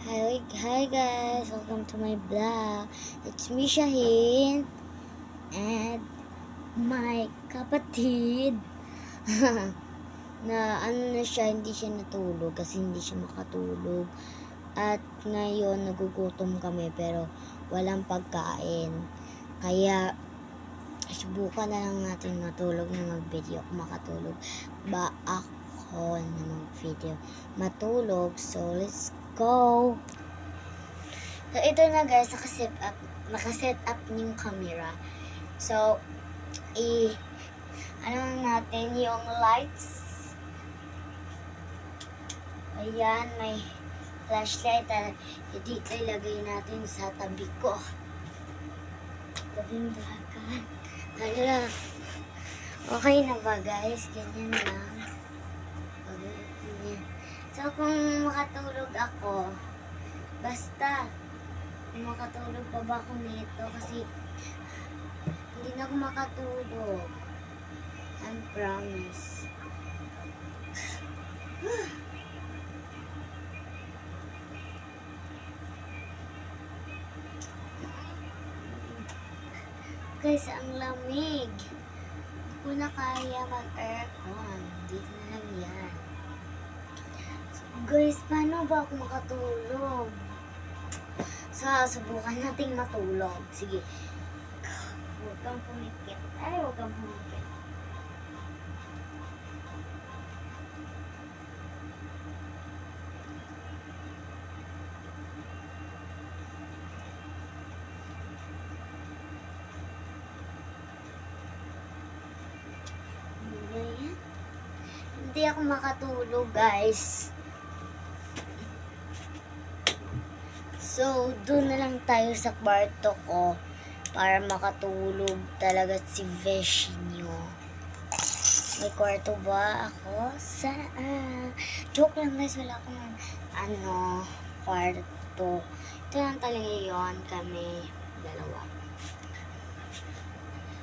Hi guys, welcome to my vlog. It's me, Shaheen, and my kapatid na hindi siya natulog kasi hindi siya makatulog. At ngayon nagugutom kami pero walang pagkain. Kaya subukan na lang natin matulog na mag-video kung makatulog ba ako na mag-video matulog. So let's go! So, ito na guys, nakaset up yung camera. So, ano natin yung lights. Ayan, may flashlight. Dito ilagay natin sa tabi ko. Tabing dagat. Hala. Okay na ba guys? Ganyan lang. So, kung makatulog ako, basta makatulog pa ba ako nito kasi hindi na ako makatulog. I promise. Guys, ang lamig. Hindi ko na kaya mag-aircon. Dito na lang yan. So, guys, paano ba ako makatulog? So, subukan nating matulog. Sige. Huwag kang pumikit. Ay, huwag kang pumikit. Hindi ako makatulog, guys. So, doon na lang tayo sa kwarto ko para makatulog talaga si Veshinyo. May kwarto ba ako? Saan? Joke lang guys, wala akong kwarto. Ito lang talaga yon kami dalawa.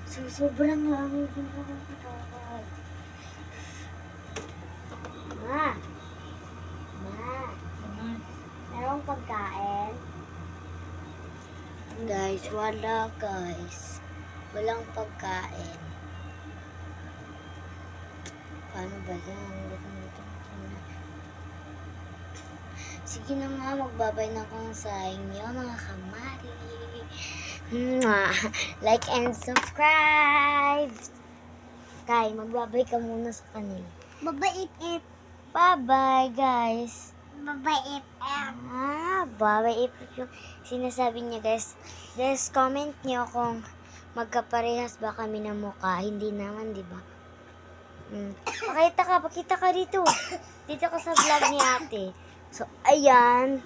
So, sobrang lamig yung pagkakatawag. Ma! Merong pagkain? Guys, wala guys. Walang pagkain. Paano ba yan? Sige na nga, magbabay na ako sa inyo mga kamari. Like and subscribe! Kay, magbabay ka muna sa kanila. Bye-bye, Bye-bye, guys. Bye-bye, bye-bye, yung sinasabi niya, guys. Guys, comment niyo kung magkaparehas ba kami ng mukha. Hindi naman, di ba? Pakita ka dito. Dito ka sa vlog ni ate. So, ayan.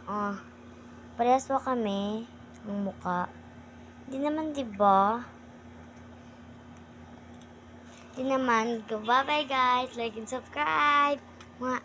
Oh, parehas ba kami ng mukha? Hindi naman, di ba? Hindi naman. Bye-bye, guys. Like and subscribe. Mga